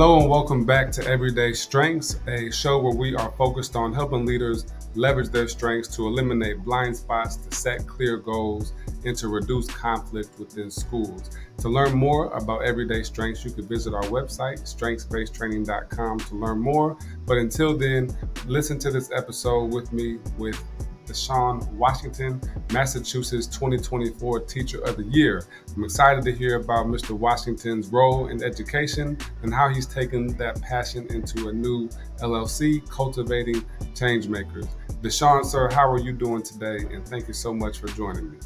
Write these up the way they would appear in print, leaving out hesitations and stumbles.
Hello and welcome back to Everyday Strengths, a show where we are focused on helping leaders leverage their strengths to eliminate blind spots, to set clear goals, and to reduce conflict within schools. To learn more about Everyday Strengths, you can visit our website, strengthsbasedtraining.com, to learn more. But until then, listen to this episode with me with Deshaun Washington, Massachusetts 2024 Teacher of the Year. I'm excited to hear about Mr. Washington's role in education and how he's taken that passion into a new LLC, Cultivating Changemakers. Deshaun, sir, how are you doing today? And thank you so much for joining me.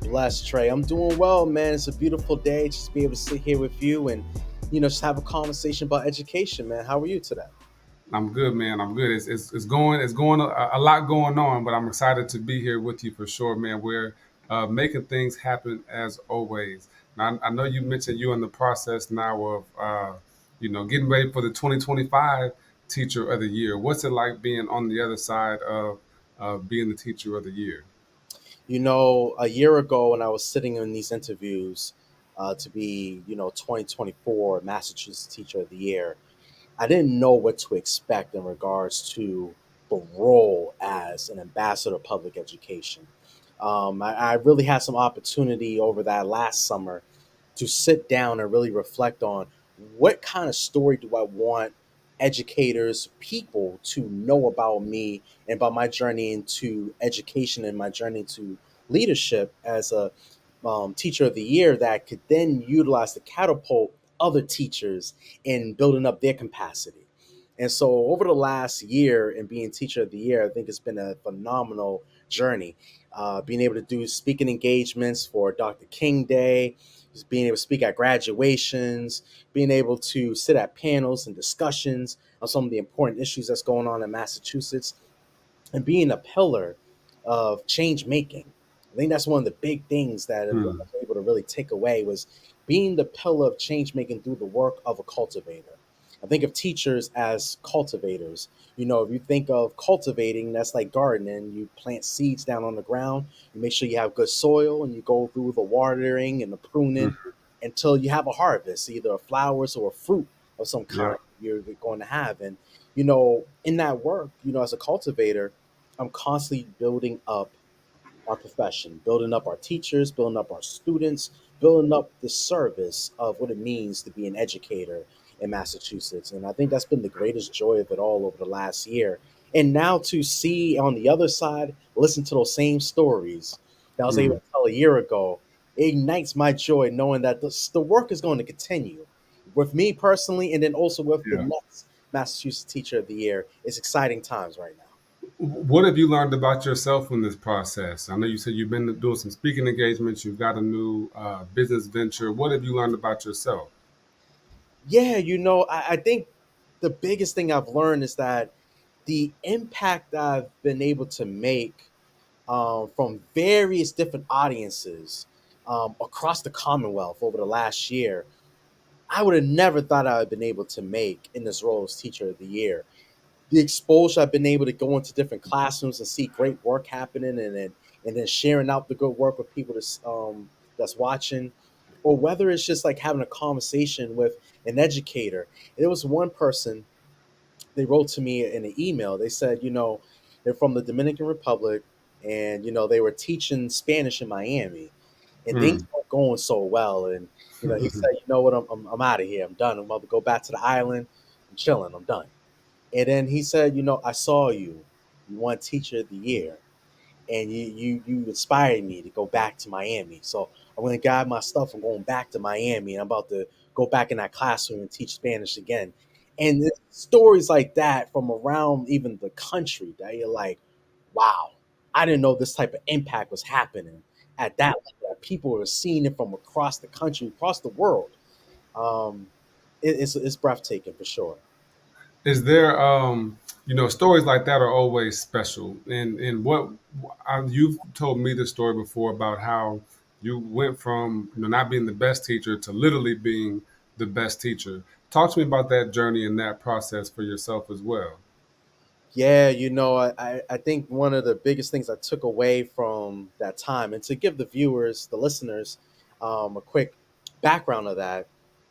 Bless, Trey. I'm doing well, man. It's a beautiful day just to be able to sit here with you and, just have a conversation about education, man. How are you today? I'm good, man. I'm good. It's going a lot going on, but I'm excited to be here with you for sure, man. We're making things happen as always. Now, I know you mentioned you're in the process now of getting ready for the 2025 Teacher of the Year. What's it like being on the other side of being the Teacher of the Year? A year ago when I was sitting in these interviews to be, 2024 Massachusetts Teacher of the Year, I didn't know what to expect in regards to the role as an ambassador of public education. I really had some opportunity over that last summer to sit down and really reflect on what kind of story do I want educators, people to know about me and about my journey into education and my journey to leadership as a teacher of the year that could then utilize to catapult other teachers in building up their capacity. And so over the last year and being teacher of the year, I think it's been a phenomenal journey. Being able to do speaking engagements for Dr. King Day, just being able to speak at graduations, being able to sit at panels and discussions on some of the important issues that's going on in Massachusetts, and being a pillar of change making. I think that's one of the big things that I was Hmm. able to really take away was being the pillar of change making through the work of a cultivator. I think of teachers as cultivators. If you think of cultivating, that's like gardening. You plant seeds down on the ground, you make sure you have good soil, and you go through the watering and the pruning Hmm. until you have a harvest, either a flowers or a fruit of some Yeah. kind you're going to have. And, in that work, as a cultivator, I'm constantly building up our profession, building up our teachers, building up our students, building up the service of what it means to be an educator in Massachusetts. And I think that's been the greatest joy of it all over the last year. And now to see on the other side, listen to those same stories that I was able Hmm. to tell a year ago, it ignites my joy knowing that the work is going to continue with me personally and then also with the Yeah. next Massachusetts Teacher of the Year. It's exciting times right now. What have you learned about yourself in this process? I know you said you've been doing some speaking engagements, you've got a new business venture. What have you learned about yourself? Yeah, I think the biggest thing I've learned is that the impact I've been able to make from various different audiences across the Commonwealth over the last year, I would have never thought I would have been able to make in this role as Teacher of the Year. The exposure I've been able to go into different classrooms and see great work happening, and then sharing out the good work with people that's watching, or whether it's just like having a conversation with an educator. And there was one person, they wrote to me in an email. They said, they're from the Dominican Republic, and they were teaching Spanish in Miami, and things Hmm. weren't going so well. And he said, you know what, I'm out of here. I'm done. I'm about to go back to the island. I'm chilling. I'm done. And then he said, I saw you. You won Teacher of the Year, and you inspired me to go back to Miami. So I'm gonna grab my stuff. I'm going back to Miami, and I'm about to go back in that classroom and teach Spanish again. And it's stories like that from around even the country that you're like, wow, I didn't know this type of impact was happening at that level. That people are seeing it from across the country, across the world. Um, it's breathtaking for sure. Is there, stories like that are always special. And you've told me the story before about how you went from not being the best teacher to literally being the best teacher. Talk to me about that journey and that process for yourself as well. Yeah, I think one of the biggest things I took away from that time, and to give the viewers, the listeners, a quick background of that,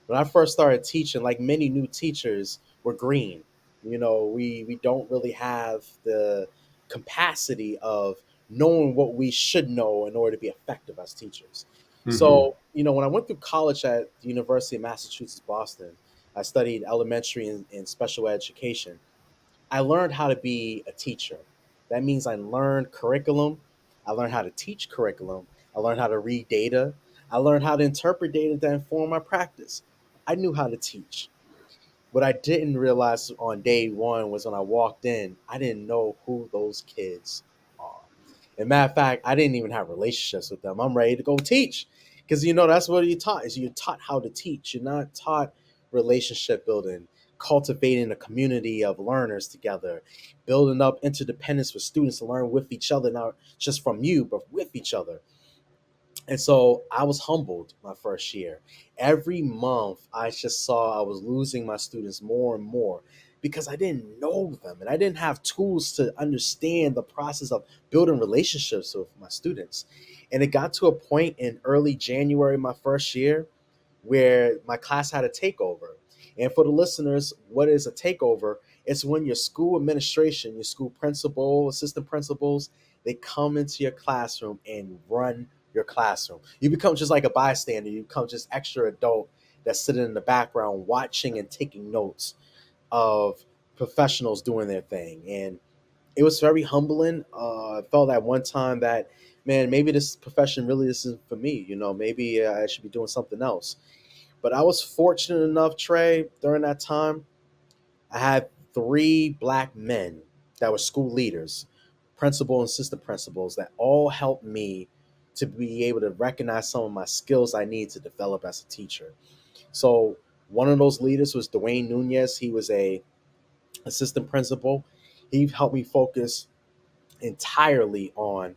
When I first started teaching, like many new teachers, we're green. We don't really have the capacity of knowing what we should know in order to be effective as teachers. Mm-hmm. So, when I went through college at the University of Massachusetts, Boston, I studied elementary and special education. I learned how to be a teacher. That means I learned curriculum. I learned how to teach curriculum. I learned how to read data. I learned how to interpret data to inform my practice. I knew how to teach. What I didn't realize on day one was when I walked in, I didn't know who those kids are. And matter of fact, I didn't even have relationships with them. I'm ready to go teach because that's what you're taught. Is you're taught how to teach. You're not taught relationship building, cultivating a community of learners together, building up interdependence for students to learn with each other, not just from you, but with each other. And so I was humbled my first year. Every month, I just saw I was losing my students more and more because I didn't know them and I didn't have tools to understand the process of building relationships with my students. And it got to a point in early January, my first year, where my class had a takeover. And for the listeners, what is a takeover? It's when your school administration, your school principal, assistant principals, they come into your classroom and run your classroom. You become just like a bystander. You become just extra adult that's sitting in the background watching and taking notes of professionals doing their thing. And it was very humbling. I felt at one time that, man, maybe this profession really isn't for me. Maybe I should be doing something else. But I was fortunate enough, Trey, during that time, I had three black men that were school leaders, principal and assistant principals, that all helped me to be able to recognize some of my skills I need to develop as a teacher. So one of those leaders was Dwayne Nunez. He was a assistant principal. He helped me focus entirely on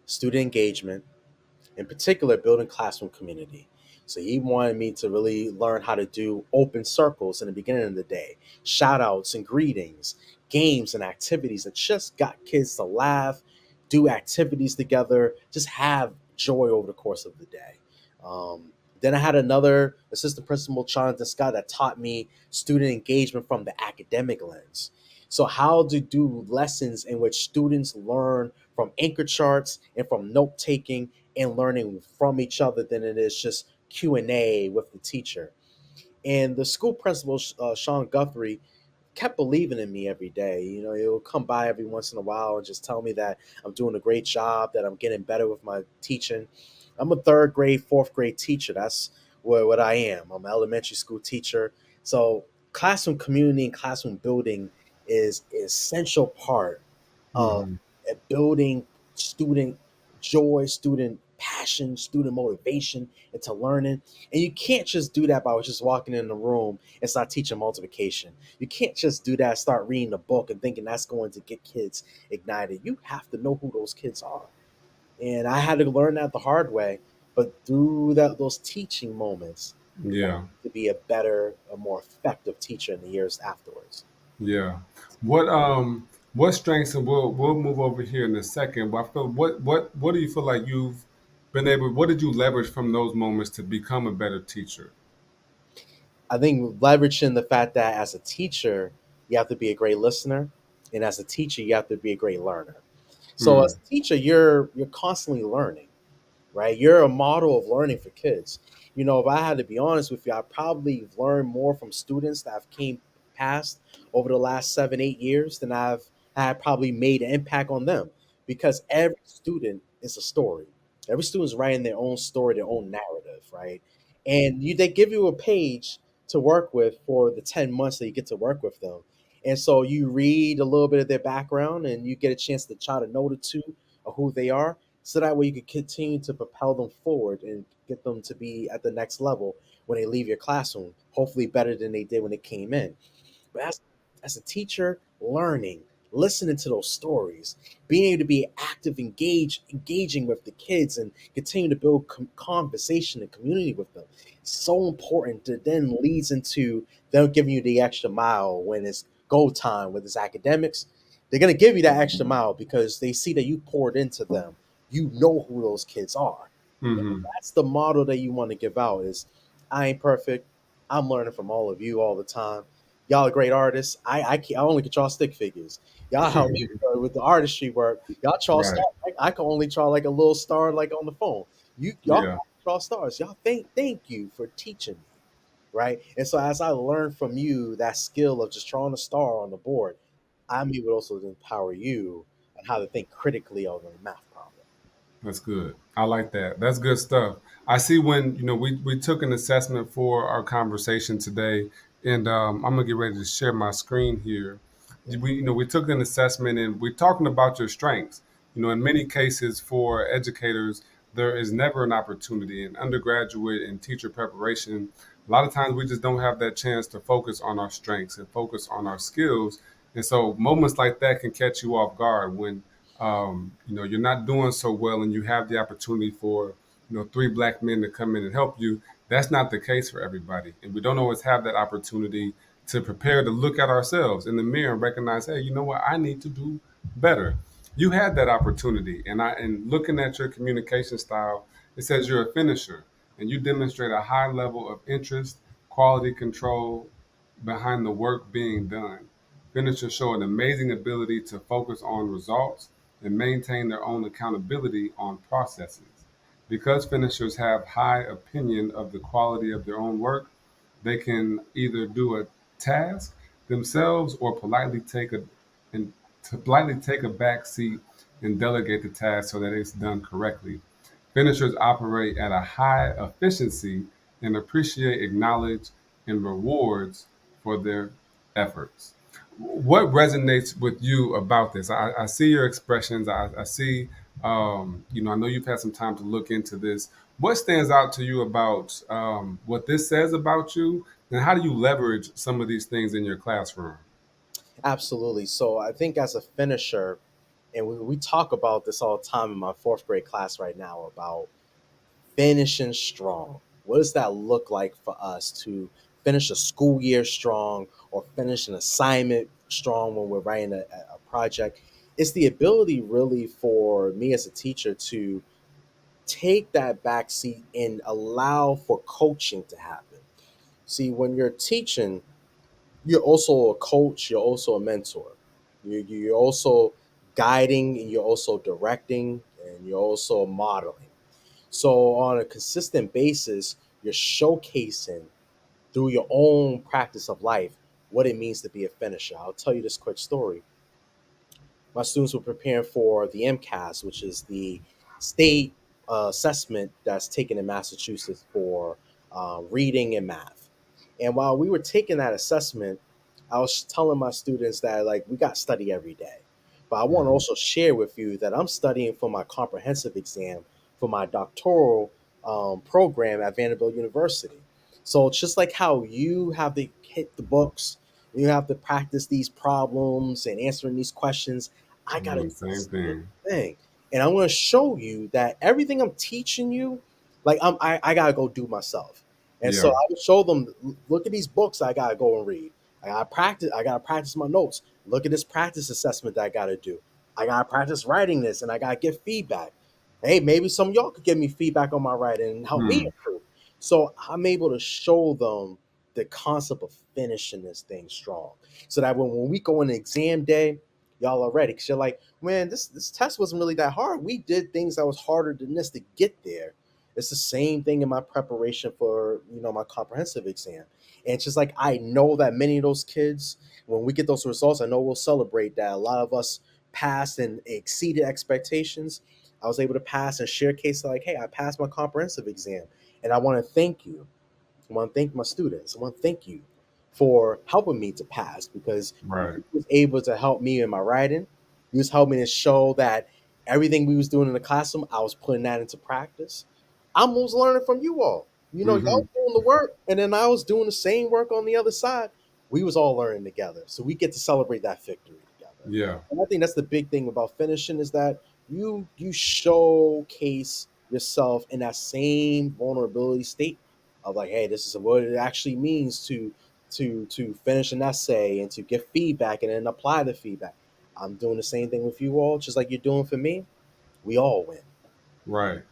student engagement, in particular building classroom community. So he wanted me to really learn how to do open circles in the beginning of the day, shout outs and greetings, games and activities that just got kids to laugh, do activities together, just have joy over the course of the day. Then I had another assistant principal, Jonathan Scott, that taught me student engagement from the academic lens. So how to do lessons in which students learn from anchor charts and from note taking and learning from each other than it is just Q&A with the teacher. And the school principal, Sean Guthrie, kept believing in me every day. He'll come by every once in a while and just tell me that I'm doing a great job, that I'm getting better with my teaching. I'm a third grade, fourth grade teacher. That's what I am. I'm an elementary school teacher. So classroom community and classroom building is an essential part of Mm-hmm. building student joy, student passion, student motivation into learning. And you can't just do that by just walking in the room and start teaching multiplication. You can't just do that, start reading a book and thinking that's going to get kids ignited. You have to know who those kids are. And I had to learn that the hard way. But through those teaching moments, I Yeah. to be a better, a more effective teacher in the years afterwards. Yeah. What strengths, and we'll move over here in a second, but I feel what do you feel like you've been able, what did you leverage from those moments to become a better teacher? I think leveraging the fact that as a teacher, you have to be a great listener, and as a teacher, you have to be a great learner. So as Mm. a teacher, you're constantly learning, right? You're a model of learning for kids. If I had to be honest with you, I probably learned more from students that have came past over the last 7, 8 years than I've had probably made an impact on them, because every student is a story. Every student's writing their own story, their own narrative, right? And they give you a page to work with for the 10 months that you get to work with them. And so you read a little bit of their background and you get a chance to try to note or two of who they are, so that way you can continue to propel them forward and get them to be at the next level when they leave your classroom, hopefully better than they did when they came in. But as a teacher, learning, listening to those stories, being able to be active, engaging with the kids, and continue to build conversation and community with them, so important. That then leads into them giving you the extra mile when it's go time, with it's academics. They're gonna give you that extra mile because they see that you poured into them. You know who those kids are. And Hmm. that's the model that you want to give out. Is I ain't perfect. I'm learning from all of you all the time. Y'all are great artists. I only can draw stick figures. Y'all help me with the artistry work. Y'all draw Right. stars. I can only draw like a little star like on the phone. Y'all Yeah. draw stars. Y'all thank you for teaching me, right? And so as I learn from you that skill of just drawing a star on the board, I'm able also to empower you on how to think critically over a math problem. That's good. I like that. That's good stuff. I see when, we took an assessment for our conversation today, and I'm gonna get ready to share my screen here. We took an assessment and we're talking about your strengths. In many cases for educators, there is never an opportunity in undergraduate and teacher preparation. A lot of times we just don't have that chance to focus on our strengths and focus on our skills. And so moments like that can catch you off guard when you're not doing so well and you have the opportunity for three black men to come in and help you. That's not the case for everybody, and we don't always have that opportunity to prepare to look at ourselves in the mirror and recognize, hey, you know what, I need to do better. You had that opportunity, and looking at your communication style, it says you're a finisher and you demonstrate a high level of interest, quality control behind the work being done. Finishers show an amazing ability to focus on results and maintain their own accountability on processes. Because finishers have high opinion of the quality of their own work, they can either do a task themselves or and to politely take a back seat and delegate the task so that it's done correctly. Finishers operate at a high efficiency and appreciate, acknowledge, and rewards for their efforts. What resonates with you about this? I see your expressions. I see, I know you've had some time to look into this. What stands out to you about what this says about you, and how do you leverage some of these things in your classroom? Absolutely. So I think as a finisher, and we talk about this all the time in my fourth grade class right now about finishing strong. What does that look like for us to finish a school year strong or finish an assignment strong when we're writing a project? It's the ability, really, for me as a teacher to take that back seat and allow for coaching to happen. See, when you're teaching, you're also a coach, you're also a mentor. You're also guiding, and you're also directing, and you're also modeling. So on a consistent basis, you're showcasing through your own practice of life what it means to be a finisher. I'll tell you this quick story. My students were preparing for the MCAS, which is the state assessment that's taken in Massachusetts for reading and math. And while we were taking that assessment, I was telling my students that like we got to study every day. But I want to Mhm. also share with you that I'm studying for my comprehensive exam for my doctoral program at Vanderbilt University. So it's just like how you have to hit the books, you have to practice these problems and answering these questions. I I'm gotta doing do the the same same thing. thing. And I'm gonna show you that everything I'm teaching you, like I gotta go do myself. And so Yeah. I would show them, look at these books I gotta go and read. I gotta practice my notes. Look at this practice assessment that I gotta do. I gotta practice writing this and I gotta get feedback. Hey, maybe some of y'all could give me feedback on my writing and help me Hmm. improve. So I'm able to show them the concept of finishing this thing strong. So that when we go on exam day, y'all are ready. Cause you're like, man, this test wasn't really that hard. We did things that was harder than this to get there. It's the same thing in my preparation for my comprehensive exam. And it's just like I know that many of those kids, when we get those results, I know we'll celebrate that a lot of us passed and exceeded expectations. I was able to pass and share cases like, hey, I passed my comprehensive exam. And I want to thank you. I want to thank my students. I want to thank you for helping me to pass because Right. you was able to help me in my writing. You was helping me to show that everything we was doing in the classroom, I was putting that into practice. I was learning from you all. Hmm. Y'all doing the work, and then I was doing the same work on the other side. We was all learning together, so we get to celebrate that victory together. Yeah. And I think that's the big thing about finishing is that you showcase yourself in that same vulnerability state of like, hey, this is what it actually means to finish an essay and to get feedback and then apply the feedback. I'm doing the same thing with you all, just like you're doing for me. We all win. Right.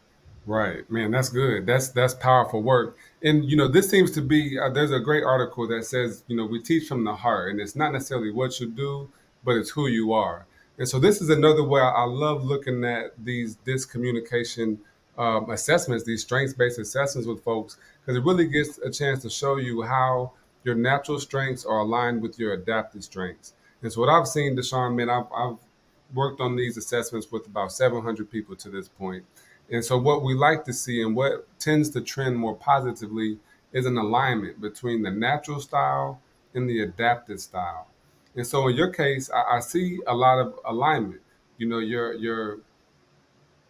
Right, man, that's good. That's powerful work. And this seems to be there's a great article that says we teach from the heart, and it's not necessarily what you do, but it's who you are. And so this is another way I love looking at this communication assessments, these strengths based assessments with folks, because it really gets a chance to show you how your natural strengths are aligned with your adaptive strengths. And so what I've seen, Deshaun, man, I've worked on these assessments with about 700 people to this point. And so, what we like to see and what tends to trend more positively is an alignment between the natural style and the adaptive style. And so, in your case, I see a lot of alignment. Your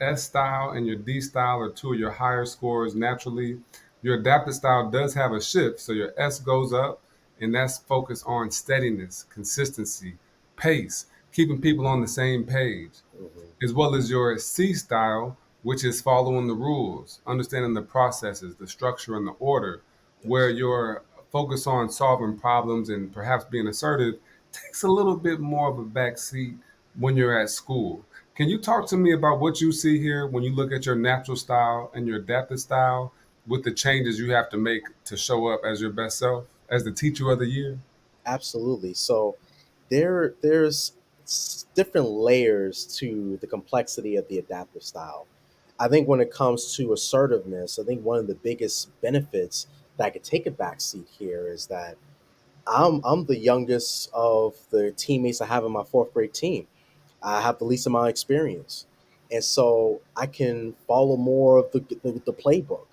S style and your D style are two of your higher scores naturally. Your adaptive style does have a shift, so your S goes up, and that's focused on steadiness, consistency, pace, keeping people on the same page, Hmm. as well as your C style, which is following the rules, understanding the processes, the structure, and the order, where Yes. your focus on solving problems and perhaps being assertive takes a little bit more of a back seat when you're at school. Can you talk to me about what you see here when you look at your natural style and your adaptive style with the changes you have to make to show up as your best self, as the teacher of the year? Absolutely. So there's different layers to the complexity of the adaptive style. I think when it comes to assertiveness, I think one of the biggest benefits that I could take a backseat here is that I'm the youngest of the teammates I have in my fourth grade team. I have the least amount of experience, and so I can follow more of the playbook.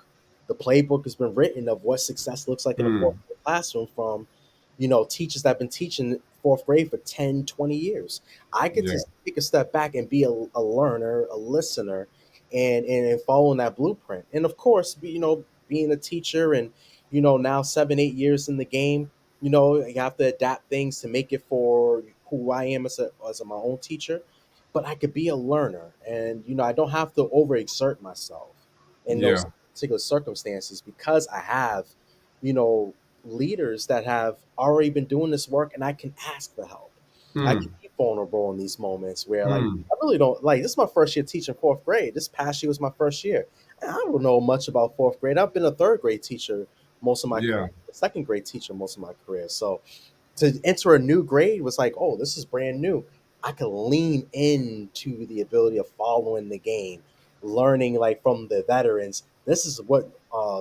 The playbook has been written of what success looks like in a fourth Hmm. grade classroom from, teachers that have been teaching fourth grade for 10, 20 years. I get Yeah. to take a step back and be a learner, a listener, and following that blueprint. And of course, being a teacher and, now 7, 8 years in the game, you have to adapt things to make it for who I am as my own teacher. But I could be a learner, and I don't have to overexert myself in those Yeah. particular circumstances because I have, you know, leaders that have already been doing this work, and I can ask for help. I can Hmm. be vulnerable in these moments where, like, Hmm. I really don't like. This is my first year teaching fourth grade. This past year was my first year. And I don't know much about fourth grade. I've been a third grade teacher most of my career, Yeah. second grade teacher most of my career. So to enter a new grade was like, oh, this is brand new. I could lean into the ability of following the game, learning like from the veterans. This is what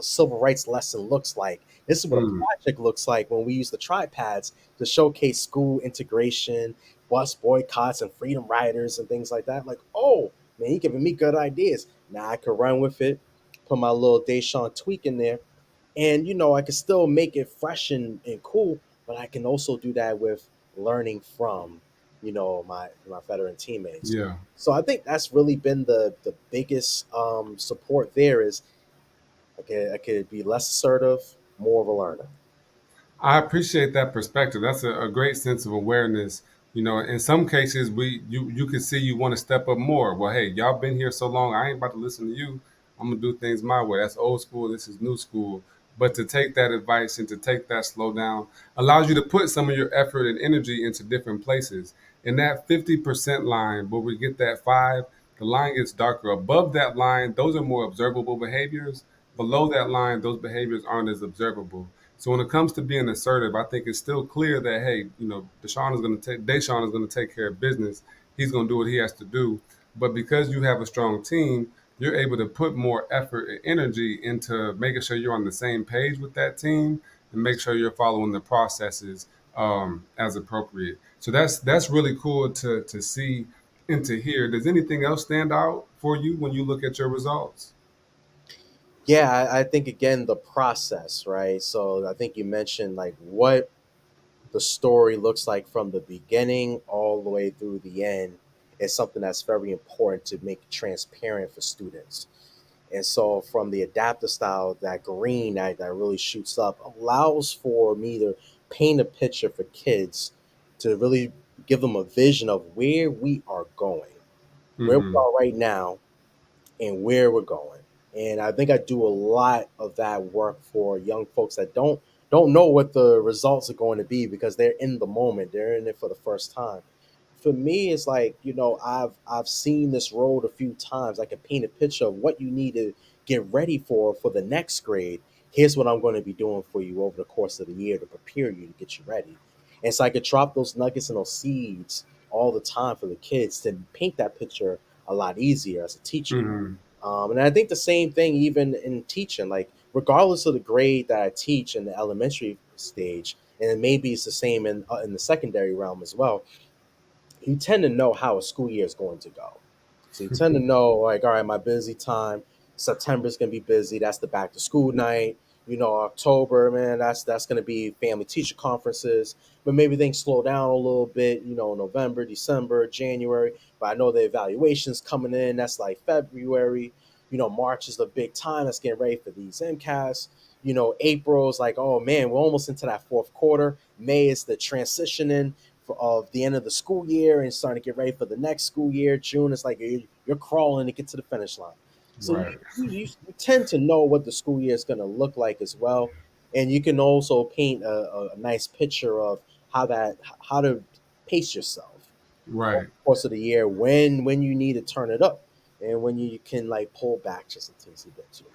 civil rights lesson looks like. This is what a Hmm. project looks like when we use the tripads to showcase school integration, bus boycotts, and freedom riders and things like that. Like, oh man, he giving me good ideas. Now I could run with it, put my little Deshaun tweak in there, and I can still make it fresh and cool, but I can also do that with learning from my veteran teammates. Yeah. So I think that's really been the biggest support there is I could be less assertive, more of a learner. I appreciate that perspective. That's a great sense of awareness. In some cases, you can see you want to step up more. Well, hey, y'all been here so long, I ain't about to listen to you. I'm gonna do things my way. That's old school. This is new school. But to take that advice and to take that slow down allows you to put some of your effort and energy into different places. In that 50% line, where we get that five, the line gets darker. Above that line, those are more observable behaviors. Below that line, those behaviors aren't as observable. So when it comes to being assertive, I think it's still clear that hey, Deshaun is gonna take care of business. He's gonna do what he has to do. But because you have a strong team, you're able to put more effort and energy into making sure you're on the same page with that team and make sure you're following the processes as appropriate. So that's really cool to see and to hear. Does anything else stand out for you when you look at your results? Yeah, I think again the process, right? So I think you mentioned like what the story looks like from the beginning all the way through the end is something that's very important to make transparent for students. And so from the adaptive style, that green that really shoots up allows for me to paint a picture for kids to really give them a vision of where we are going, where we Mm-hmm. are right now, and where we're going. And I think I do a lot of that work for young folks that don't know what the results are going to be because they're in the moment, they're in it for the first time. for me, it's like, I've seen this road a few times. I can paint a picture of what you need to get ready for the next grade. Here's what I'm going to be doing for you over the course of the year to prepare you to get you ready. And so I could drop those nuggets and those seeds all the time for the kids to paint that picture a lot easier as a teacher. Hmm. And I think the same thing even in teaching, like regardless of the grade that I teach in the elementary stage, and maybe it's the same in the secondary realm as well. You tend to know how a school year is going to go. So you tend to know, like, all right, my busy time, September's gonna be busy. That's the back to school night. October, man, that's gonna be family teacher conferences. But maybe things slow down a little bit, November, December, January. But I know the evaluations coming in, that's like February. March is the big time. That's getting ready for these MCAS. April is like, oh man, we're almost into that fourth quarter. May is the transitioning of the end of the school year and starting to get ready for the next school year. June is like you're crawling to get to the finish line. So Right. you tend to know what the school year is going to look like as well, and you can also paint a nice picture of how to pace yourself over Right. the course of the year when you need to turn it up and when you can like pull back just a teensy bit too.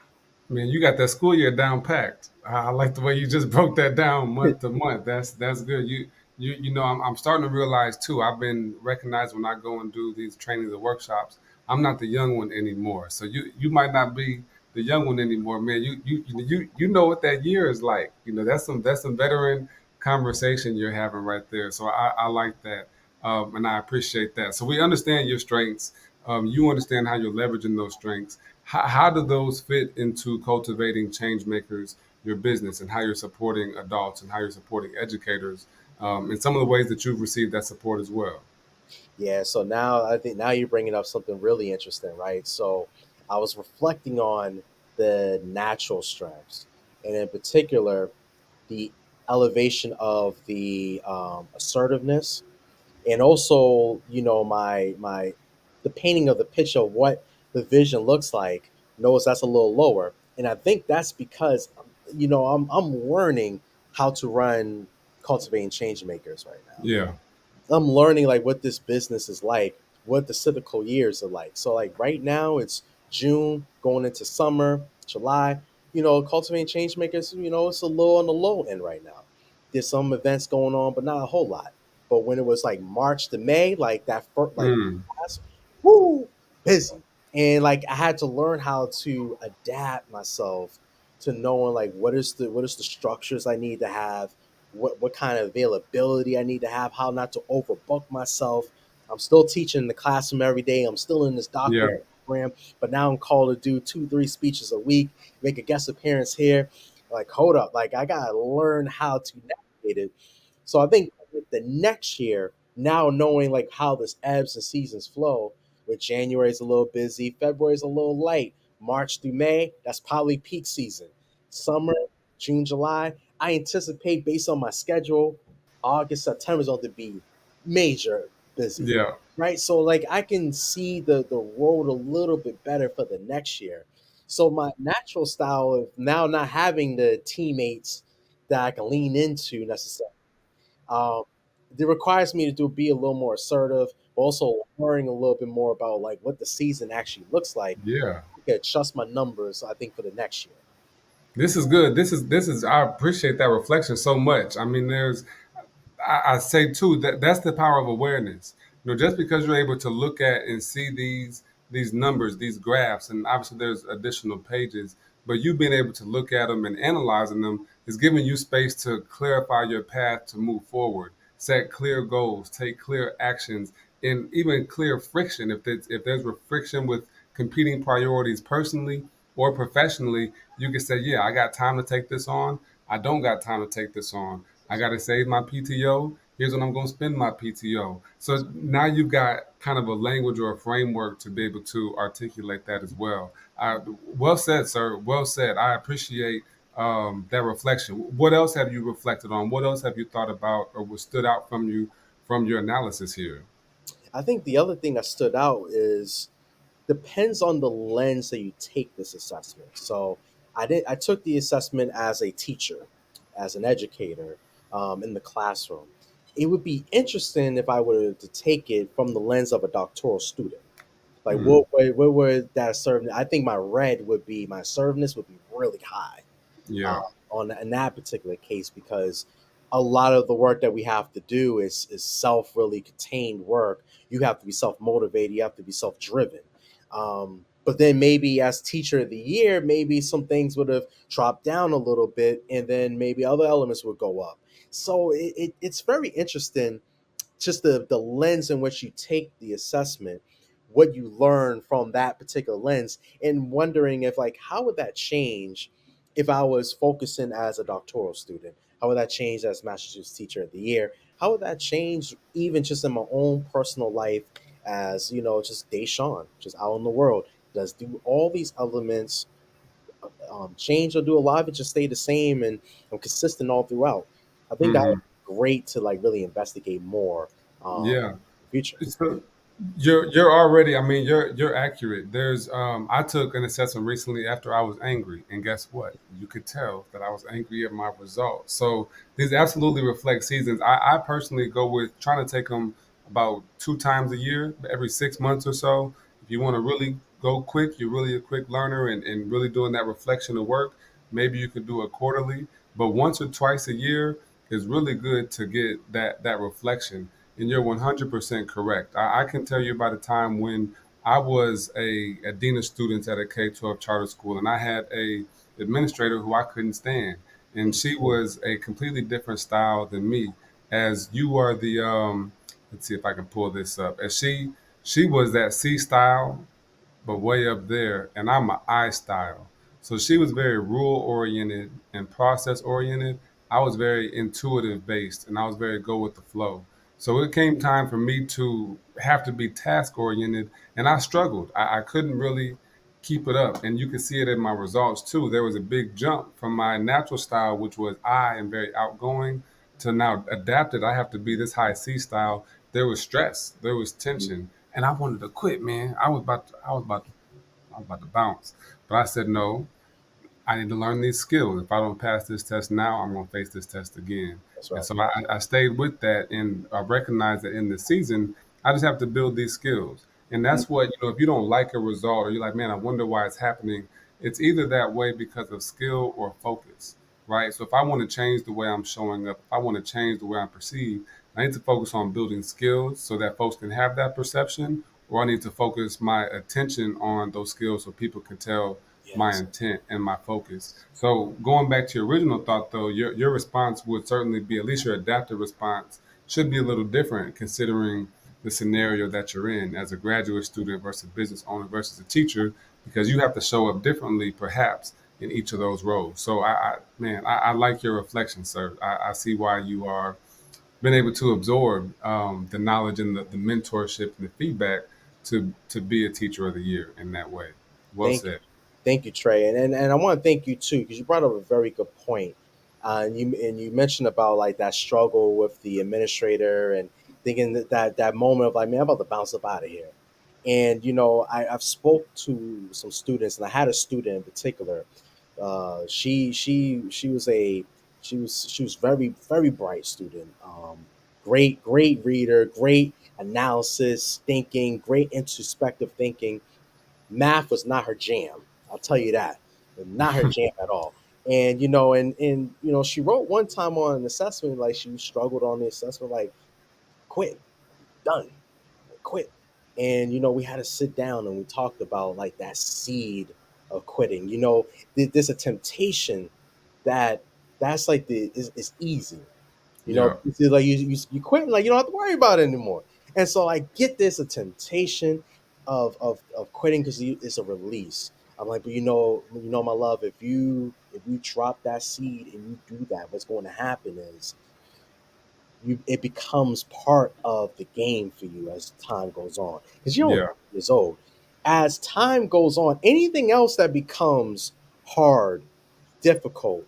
Man, you got that school year down packed. I like the way you just broke that down month to month. That's good. I'm starting to realize too. I've been recognized when I go and do these trainings and workshops. I'm not the young one anymore. So you might not be the young one anymore, man. You know what that year is like. That's some veteran conversation you're having right there. So I like that, and I appreciate that. So we understand your strengths. You understand how you're leveraging those strengths. How do those fit into cultivating change makers, your business, and how you're supporting adults and how you're supporting educators, and some of the ways that you've received that support as well? Yeah, so now I think now you're bringing up something really interesting, right? So I was reflecting on the natural strengths, and in particular, the elevation of the assertiveness, and also, my the painting of the picture of what the vision looks like. Notice that's a little lower, and I think that's because I'm learning how to run cultivating change makers right now. Yeah. I'm learning like what this business is like, what the cyclical years are like. So like right now it's June going into summer, July. Cultivating change makers. It's a little on the low end right now. There's some events going on, but not a whole lot. But when it was like March to May, like that first, like Mm. last, whoo, busy, and like I had to learn how to adapt myself to knowing like what is the structures I need to have, what kind of availability I need to have, how not to overbook myself. I'm still teaching in the classroom every day. I'm still in this Yeah. doctoral program, but now I'm called to do 2, 3 speeches a week, make a guest appearance here. Like, hold up, like I gotta learn how to navigate it. So I think with the next year, now knowing like how this ebbs and seasons flow, with January is a little busy, February is a little light, March through May, that's probably peak season. Summer, June, July, I anticipate based on my schedule, August, September is going to be major busy. Yeah. Right. So like I can see the road a little bit better for the next year. So my natural style of now not having the teammates that I can lean into necessarily, um, it requires me to be a little more assertive, but also learning a little bit more about like what the season actually looks like. Yeah. I can adjust my numbers, I think, for the next year. This is good. This is. I appreciate that reflection so much. I mean, I say too that that's the power of awareness. Just because you're able to look at and see these numbers, these graphs, and obviously there's additional pages, but you being able to look at them and analyzing them is giving you space to clarify your path to move forward, set clear goals, take clear actions, and even clear friction. If there's friction with competing priorities personally or professionally, you can say, yeah, I got time to take this on. I don't got time to take this on. I got to save my PTO. Here's what I'm going to spend my PTO. So now you've got kind of a language or a framework to be able to articulate that as well. Well said, sir. Well said. I appreciate that reflection. What else have you reflected on? What else have you thought about or what stood out from you from your analysis here? I think the other thing that stood out is depends on the lens that you take this assessment. So I took the assessment as a teacher, as an educator, in the classroom. it would be interesting if I were to take it from the lens of a doctoral student. Like, Mm, what would that assertiveness? I think my assertiveness would be really high yeah. on in that particular case, because a lot of the work that we have to do is self really contained work. You have to be self motivated. You have to be self driven. But then maybe as teacher of the year, maybe some things would have dropped down a little bit, and then maybe other elements would go up. So it's very interesting, just the lens in which you take the assessment, what you learn from that particular lens, and wondering if, like, how would that change if I was focusing as a doctoral student? How would that change as Massachusetts Teacher of the Year? How would that change even just in my own personal life as, just Deshaun, just out in the world? Does do all these elements change, or do a lot of it just stay the same and consistent all throughout? I think that would Hmm. be great to like really investigate more Yeah. in the future. So you're already, I mean, you're accurate. There's I took an assessment recently after I was angry, and guess what? You could tell that I was angry at my results. So these absolutely reflect seasons. I personally go with trying to take them about 2 times a year, every 6 months or so. If you want to really go quick, you're really a quick learner and really doing that reflection of work, maybe you could do it quarterly. But once or twice a year is really good to get that reflection. And you're 100% correct. I can tell you about a time when I was a dean of students at a K-12 charter school, and I had a administrator who I couldn't stand, and Mm. she was a completely different style than me. As you are the let's see if I can pull this up. As she was that C style, but way up there, and I'm an I style. So she was very rule oriented and process oriented. I was very intuitive based, and I was very go with the flow. So it came time for me to have to be task oriented, and I struggled. I couldn't really keep it up, and you can see it in my results too. There was a big jump from my natural style, which was I am very outgoing, to now adapted. I have to be this high C style. There was stress, there was tension, and I wanted to quit, man. I was about to bounce. But I said, no, I need to learn these skills. If I don't pass this test now, I'm going to face this test again. That's And right. so I stayed with that, and I recognized that in the season, I just have to build these skills. And Mm. that's what, if you don't like a result or you're like, man, I wonder why it's happening, it's either that way because of skill or focus, right? So if I want to change the way I'm showing up, if I want to change the way I'm perceived, I need to focus on building skills so that folks can have that perception, or I need to focus my attention on those skills so people can tell my Yes. intent and my focus. So going back to your original thought, though, your response would certainly be, at least your adaptive response should be a little different considering the scenario that you're in as a graduate student versus business owner versus a teacher, because you have to show up differently, perhaps, in each of those roles. So I like your reflection, sir. I see why you are been able to absorb the knowledge and the mentorship and the feedback to be a teacher of the year in that way. Well Thank you. said. Thank you, Trey. And I want to thank you too, because you brought up a very good point. And you mentioned about like that struggle with the administrator, and thinking that moment of like, man, I'm about to bounce up out of here. And I've spoke to some students, and I had a student in particular. She was she was very very bright student. Great reader, great analysis thinking, great introspective thinking. Math was not her jam. I'll tell you that. Not her jam at all. And she wrote one time on an assessment, like she struggled on the assessment, like, quit, done, quit. And we had to sit down and we talked about like that seed of quitting. There's a temptation that that's like is easy. Yeah. It's like you quit, like you don't have to worry about it anymore. And so I get this, a temptation of quitting, because it's a release. I'm like, but my love, if you drop that seed and you do that, what's going to happen is it becomes part of the game for you as time goes on, because you're only Yeah. years old. As time goes on, anything else that becomes hard, difficult,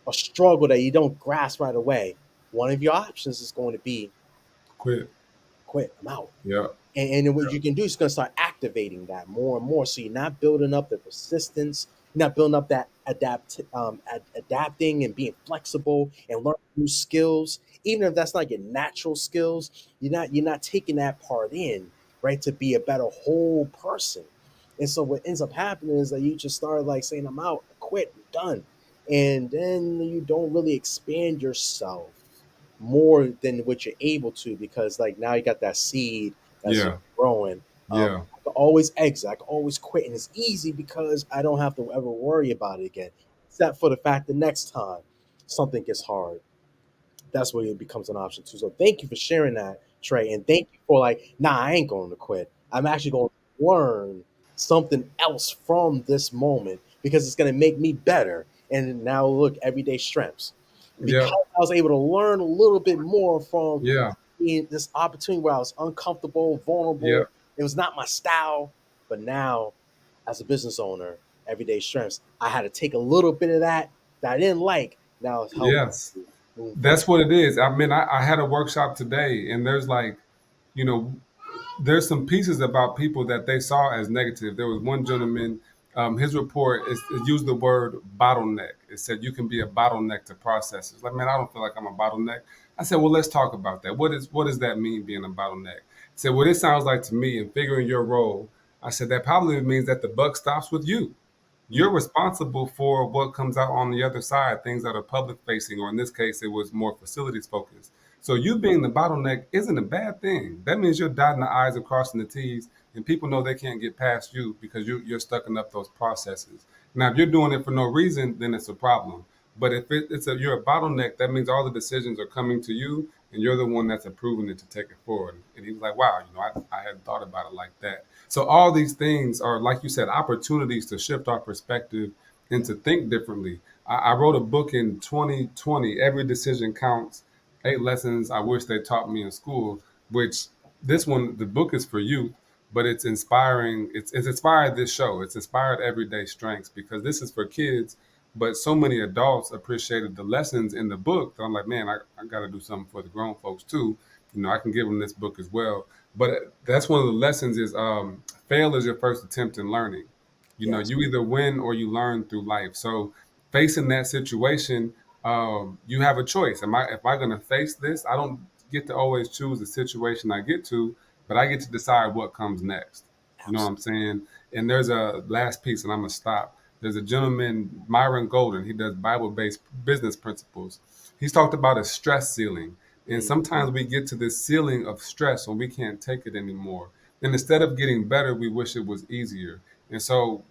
a struggle that you don't grasp right away, one of your options is going to be Quit. quit. I'm out. Yeah. And then what you can do is going to start activating that more and more. So you're not building up the persistence, you're not building up that adapting and being flexible and learning new skills. even if that's not your natural skills, you're not taking that part in, right, to be a better whole person. And so what ends up happening is that you just start like saying, I'm out, I quit, I'm done. And then you don't really expand yourself more than what you're able to, because like now you got that seed that's just Yeah. growing of, Yeah. I can always exit, I can always quit, and it's easy because I don't have to ever worry about it again, except for the fact that next time something gets hard, that's where it becomes an option too. So thank you for sharing that, Trey, and thank you for like, nah, I ain't going to quit. I'm actually going to learn something else from this moment because it's going to make me better. And now look, everyday strengths. Because Yeah. I was able to learn a little bit more from Yeah. being this opportunity where I was uncomfortable, Yeah. vulnerable. It was not my style, but now as a business owner, everyday strengths, I had to take a little bit of that I didn't like. Now it's helping Yes. me move forward. That's what it is. I mean, I had a workshop today, and there's like, you know, there's some pieces about people that they saw as negative. There was one gentleman, his report it used the word bottleneck. It said you can be a bottleneck to processes. Like, man, I don't feel like I'm a bottleneck. I said, well, let's talk about that. What does that mean, being a bottleneck? He said, well, it sounds like to me in figuring your role. I said that probably means that the buck stops with you. You're responsible for what comes out on the other side, things that are public facing, or in this case, it was more facilities focused. So you being the bottleneck isn't a bad thing. That means you're dotting the I's and crossing the T's, and people know they can't get past you because you're stucking up those processes. Now, if you're doing it for no reason, then it's a problem. But if you're a bottleneck, that means all the decisions are coming to you, and you're the one that's approving it to take it forward. And he was like, "Wow, I hadn't thought about it like that." So all these things are, like you said, opportunities to shift our perspective and to think differently. I wrote a book in 2020, Every Decision Counts, 8 lessons I wish they taught me in school, which this one, the book is for youth, but it's inspiring. It's inspired this show. It's inspired Everyday Strengths because this is for kids, but so many adults appreciated the lessons in the book that I'm like, man, I got to do something for the grown folks too. I can give them this book as well. But that's one of the lessons is fail is your first attempt in learning. Yes. You either win or you learn through life. So facing that situation, you have a choice. Am I going to face this? I don't get to always choose the situation I get to, but I get to decide what comes next. You know what I'm Absolutely. saying? And there's a last piece, and I'm gonna stop. There's a gentleman, Myron Golden. He does Bible-based business principles. He's talked about a stress ceiling, and Mm, sometimes we get to this ceiling of stress when we can't take it anymore. And instead of getting better, we wish it was easier. And so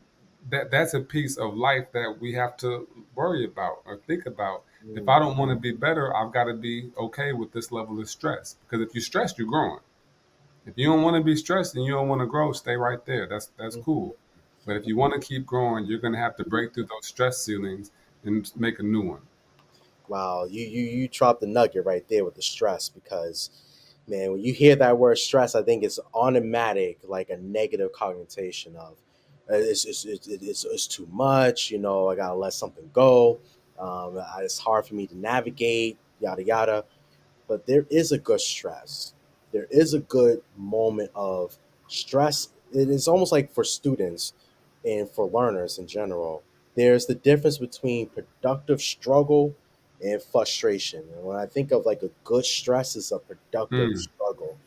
that's a piece of life that we have to worry about or think about. If I mm, don't want to be better, I've got to be okay with this level of stress. Because if you're stressed, you're growing. If you don't want to be stressed and you don't want to grow, stay right there. That's mm, cool. But if you want to keep growing, you're going to have to break through those stress ceilings and make a new one. wow, you dropped the nugget right there with the stress, because man, when you hear that word stress, I think it's automatic, like a negative connotation of it's too much. I gotta let something go. It's hard for me to navigate, yada yada. But there is a good stress. There is a good moment of stress. It is almost like for students and for learners in general. There's the difference between productive struggle and frustration. And when I think of like a good stress, is a productive Hmm, struggle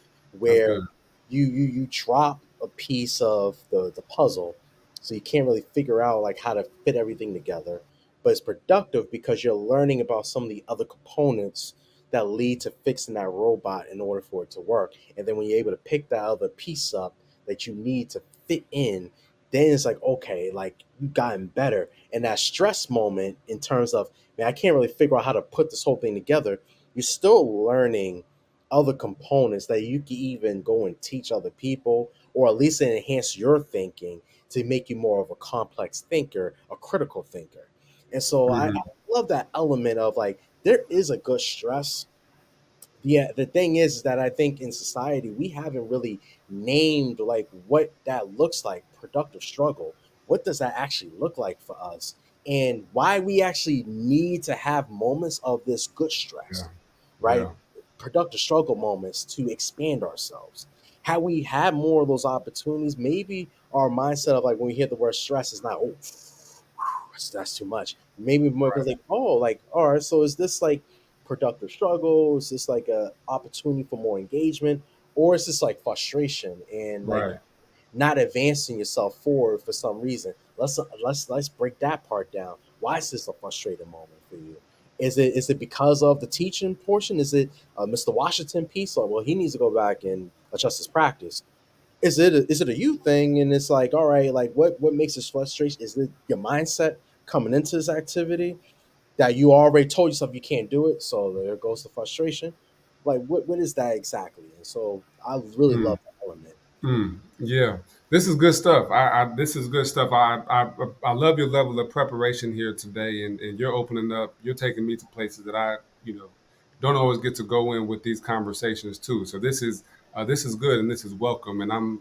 that's where good. you drop a piece of the puzzle, so you can't really figure out like how to fit everything together. But it's productive because you're learning about some of the other components that lead to fixing that robot in order for it to work. And then when you're able to pick that other piece up that you need to fit in, then it's like, okay, like you've gotten better. And that stress moment in terms of, man, I can't really figure out how to put this whole thing together. You're still learning other components that you can even go and teach other people, or at least enhance your thinking to make you more of a complex thinker, a critical thinker. And so I Hmm. love that element of like, there is a good stress. Yeah, the thing is that I think in society we haven't really named like what that looks like, productive struggle. What does that actually look like for us? And why we actually need to have moments of this good stress, Yeah, right? yeah, Productive struggle moments to expand ourselves. How we have more of those opportunities, maybe our mindset of like when we hear the word stress is not, oh, that's too much. Maybe more because right. like, oh, like, all right, so is this like productive struggle? Is this like a opportunity for more engagement? Or is this like frustration and like Right. not advancing yourself forward for some reason? Let's break that part down. Why is this a frustrating moment for you? Is it because of the teaching portion? Is it Mr. Washington piece? Or well, he needs to go back and adjust his practice. Is it a you thing? And it's like, all right, like what makes this frustration? Is it your mindset coming into this activity that you already told yourself you can't do it? So there goes the frustration. Like what is that exactly? And so I really Mm. love that element. Yeah, this is good stuff. This is good stuff. I love your level of preparation here today, and you're opening up. You're taking me to places that I don't always get to go in with these conversations too. So this is good and this is welcome, and I'm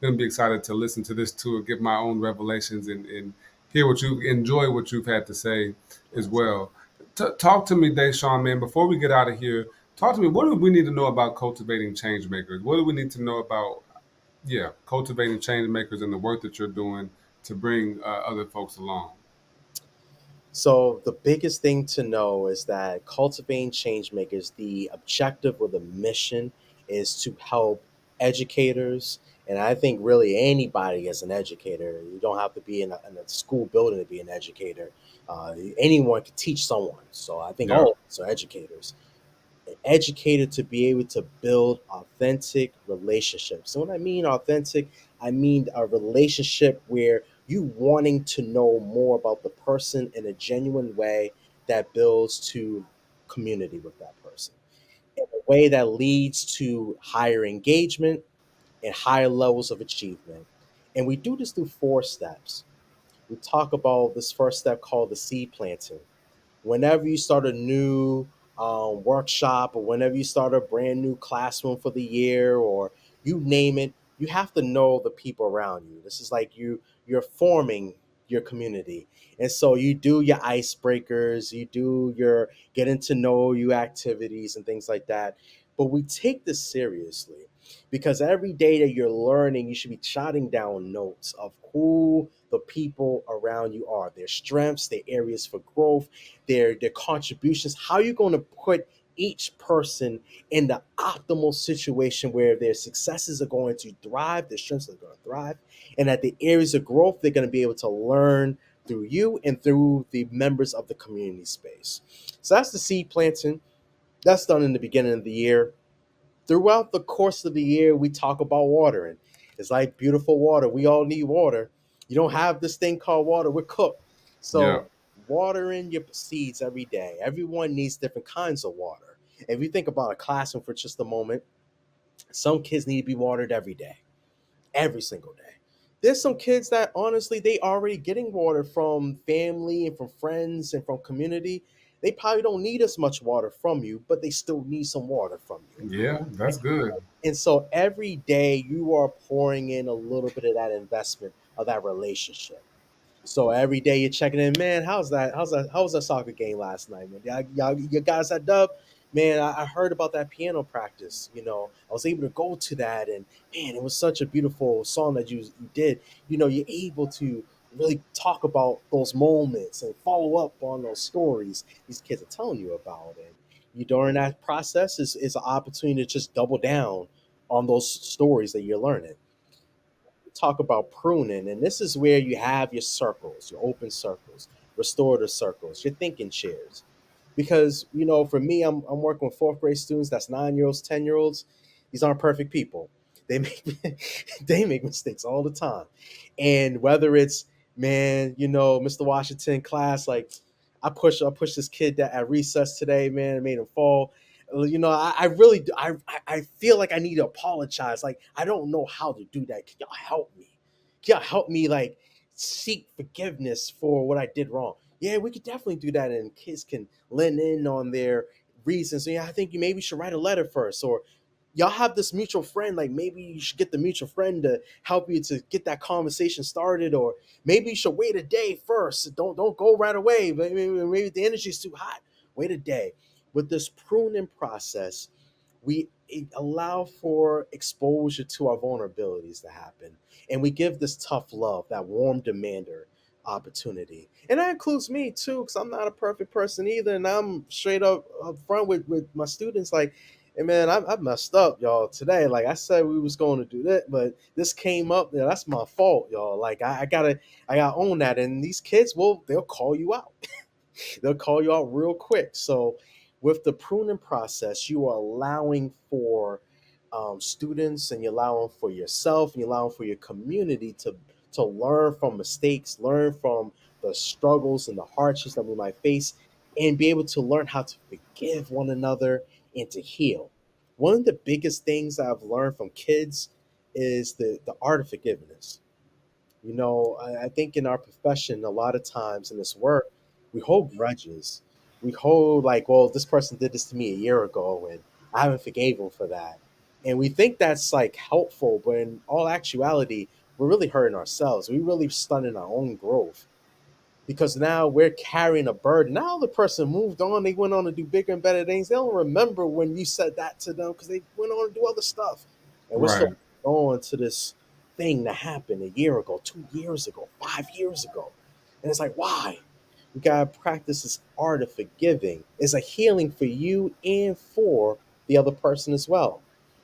going to be excited to listen to this too and get my own revelations and hear what you enjoy what you've had to say as Yes. well. Talk to me, Deshaun, man. Before we get out of here, talk to me. What do we need to know about cultivating change makers? What do we need to know about cultivating change makers and the work that you're doing to bring other folks along? So the biggest thing to know is that cultivating change makers, the objective or the mission is to help educators. And I think really anybody is an educator. You don't have to be in a school building to be an educator. Anyone can teach someone. So I think Yeah. all of us are educators. Educated to be able to build authentic relationships. So when I mean authentic, I mean a relationship where you wanting to know more about the person in a genuine way that builds to community with that person in a way that leads to higher engagement and higher levels of achievement. And we do this through 4 steps. We talk about this first step called the seed planting. Whenever you start a new workshop, or whenever you start a brand new classroom for the year, or you name it, you have to know the people around you. This is like you're forming your community. And so you do your icebreakers, you do your getting to know you activities and things like that. But we take this seriously because every day that you're learning, you should be jotting down notes of who the people around you are, their strengths, their areas for growth, their contributions. How are you going to put each person in the optimal situation where their successes are going to thrive, their strengths are going to thrive, and at the areas of growth they're going to be able to learn through you and through the members of the community space. So that's the seed planting. That's done in the beginning of the year. Throughout the course of the year, we talk about watering. It's like beautiful water. We all need water. You don't have this thing called water. We're cooked. Yeah. So watering your seeds every day. Everyone needs different kinds of water. If you think about a classroom for just a moment, some kids need to be watered every day, every single day. There's some kids that honestly they already getting water from family and from friends and from community. They probably don't need as much water from you, but they still need some water from you. Yeah, that's good. And so every day you are pouring in a little bit of that investment of that relationship. So every day you're checking in, man. How's that? How was that soccer game last night, man? Y'all, you guys that dub, man. I heard about that piano practice. I was able to go to that, and man, it was such a beautiful song that you did. You're able to really talk about those moments and follow up on those stories these kids are telling you about, and you during that process is an opportunity to just double down on those stories that you're learning. Talk about pruning, and this is where you have your circles, your open circles, restorative circles, your thinking chairs. Because for me, I'm working with fourth grade students. That's 9 year olds, 10 year olds. These aren't perfect people. They make they make mistakes all the time, and whether it's man, Mr. Washington class, like I pushed this kid that at recess today, man, and made him fall. I really do. I feel like I need to apologize. Like I don't know how to do that. Can y'all help me? Can y'all help me like seek forgiveness for what I did wrong? Yeah, we could definitely do that, and kids can lend in on their reasons. So, yeah, I think you maybe should write a letter first, or y'all have this mutual friend. Like maybe you should get the mutual friend to help you to get that conversation started, or maybe you should wait a day first. Don't go right away. Maybe the energy is too hot. Wait a day. With this pruning process, we allow for exposure to our vulnerabilities to happen, and we give this tough love, that warm demander, opportunity. And that includes me too, because I'm not a perfect person either. And I'm straight up front with my students, like, hey man, I messed up, y'all, today. Like I said we was going to do that, but this came up. Yeah, that's my fault, y'all. Like I gotta own that. And these kids they'll call you out. They'll call you out real quick. So with the pruning process, you are allowing for students, and you're allowing for yourself, and you're allowing for your community to learn from mistakes, learn from the struggles and the hardships that we might face, and be able to learn how to forgive one another and to heal. One of the biggest things I've learned from kids is the art of forgiveness. I think in our profession, a lot of times in this work, we hold grudges. We hold like, well, this person did this to me a year ago, and I haven't forgave them for that. And we think that's like helpful, but in all actuality, we're really hurting ourselves. We really stunning our own growth because now we're carrying a burden. Now the person moved on, they went on to do bigger and better things. They don't remember when you said that to them because they went on to do other stuff. And we're still Right. going to this thing that happened a year ago, 2 years ago, 5 years ago. And it's like, why? We gotta practice this art of forgiving. It's a healing for you and for the other person as well.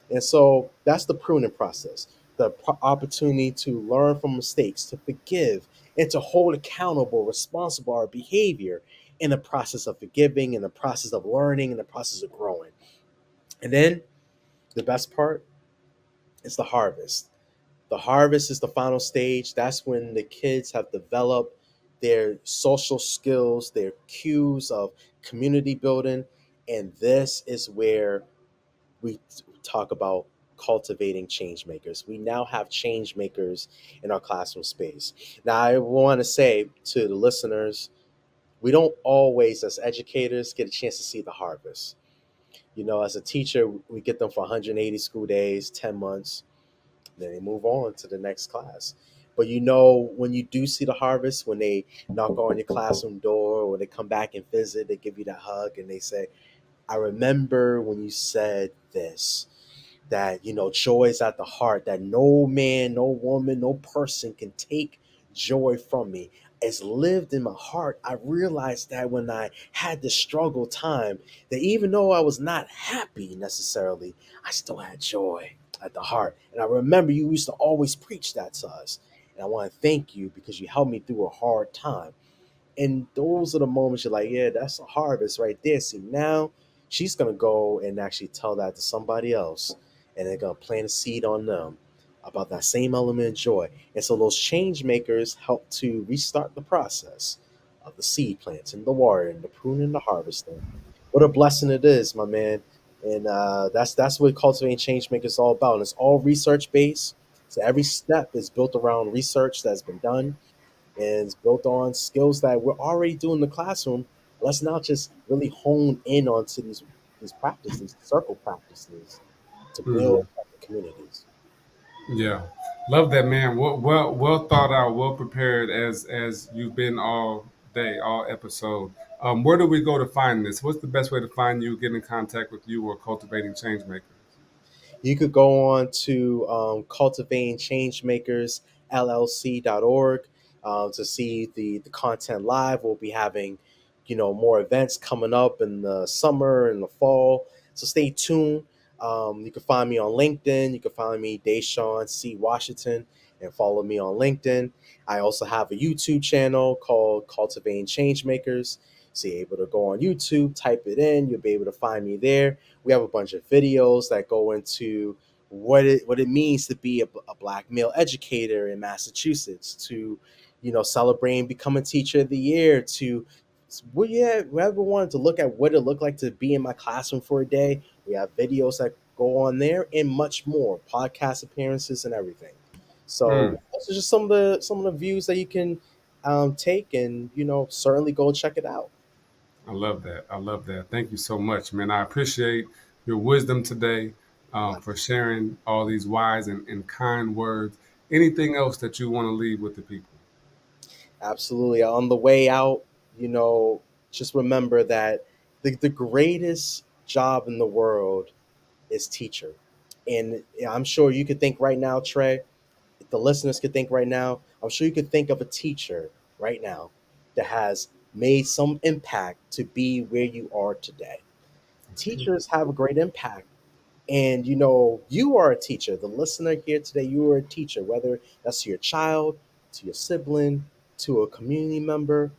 And so that's the pruning process, the opportunity to learn from mistakes, to forgive, and to hold accountable, responsible our behavior in the process of forgiving, in the process of learning, in the process of growing. And then the best part is the harvest. The harvest is the final stage. That's when the kids have developed their social skills, their cues of community building. And this is where we talk about cultivating change makers. We now have change makers in our classroom space. Now, I want to say to the listeners, we don't always, as educators, get a chance to see the harvest. As a teacher, we get them for 180 school days, 10 months, then they move on to the next class. But when you do see the harvest, when they knock on your classroom door or they come back and visit, they give you that hug and they say, I remember when you said this, that joy is at the heart, that no man, no woman, no person can take joy from me. It's lived in my heart. I realized that when I had the struggle time, that even though I was not happy necessarily, I still had joy at the heart. And I remember you used to always preach that to us, and I want to thank you because you helped me through a hard time. And those are the moments you're like, yeah, that's a harvest right there. See, now she's going to go and actually tell that to somebody else, and they're going to plant a seed on them about that same element of joy. And so those change makers help to restart the process of the seed planting, the watering, the pruning, the harvesting. What a blessing it is, my man. And that's what cultivating change makers is all about. And it's all research based. So every step is built around research that's been done, and it's built on skills that we're already doing in the classroom. Let's now just really hone in onto these practices, these circle practices, to Hmm. build communities. Yeah, love that, man. Well thought out, well prepared as you've been all day, all episode. Where do we go to find this? What's the best way to find you, get in contact with you, or cultivating change makers? You could go on to cultivating changemakers LLC.org to see the content live. We'll be having, more events coming up in the summer and the fall. So stay tuned. You can find me on LinkedIn. You can find me Deshaun C. Washington and follow me on LinkedIn. I also have a YouTube channel called Cultivating Changemakers. So you're able to go on YouTube, type it in, you'll be able to find me there. We have a bunch of videos that go into what it means to be a black male educator in Massachusetts, to celebrating becoming teacher of the year, to whoever wanted to look at what it looked like to be in my classroom for a day. We have videos that go on there and much more, podcast appearances and everything. Hmm. So those are just some of the views that you can take, and certainly go check it out. I love that. I love that. Thank you so much, man. I appreciate your wisdom today, for sharing all these wise and kind words. Anything else that you want to leave with the people? Absolutely. On the way out, you know, just remember that the greatest job in the world is teacher. And I'm sure you could think right now, Trey, if the listeners could think right now, I'm sure you could think of a teacher right now that has made some impact to be where you are today. That's good. Teachers have a great impact. And you are a teacher. The listener here today, you are a teacher, whether that's to your child, to your sibling, to a community member.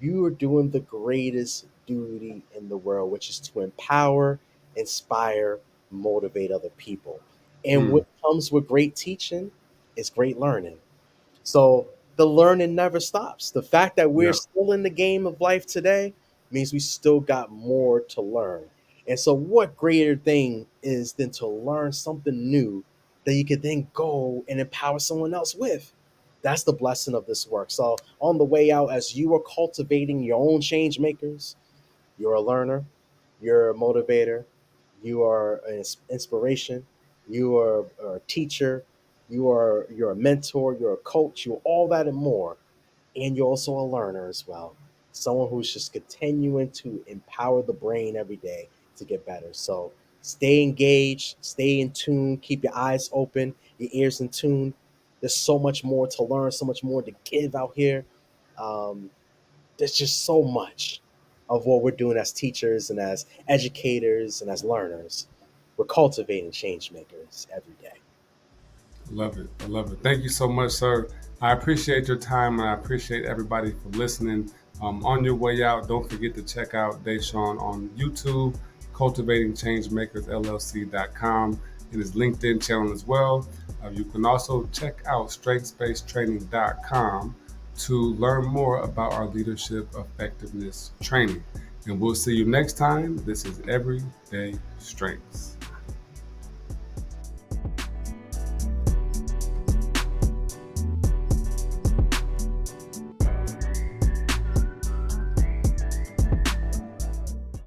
You are doing the greatest duty in the world, which is to empower, inspire, motivate other people. And Mm, what comes with great teaching is great learning. So the learning never stops. The fact that we're yeah. still in the game of life today means we still got more to learn. And so, what greater thing is than to learn something new that you could then go and empower someone else with? That's the blessing of this work. So, on the way out, as you are cultivating your own change makers, you're a learner, you're a motivator, you are an inspiration, you are a teacher, you're a mentor, you're a coach, you're all that and more. And you're also a learner as well. Someone who's just continuing to empower the brain every day to get better. So stay engaged, stay in tune, keep your eyes open, your ears in tune. There's so much more to learn, so much more to give out here. Um, there's just so much of what we're doing as teachers and as educators and as learners. We're cultivating change makers every day. Love it. I love it. Thank you so much, sir. I appreciate your time and I appreciate everybody for listening. On your way out, don't forget to check out Deshaun on YouTube, Cultivating Changemakers LLC.com, and his LinkedIn channel as well. You can also check out strengthsbasedtraining.com to learn more about our leadership effectiveness training. And we'll see you next time. This is Everyday Strengths.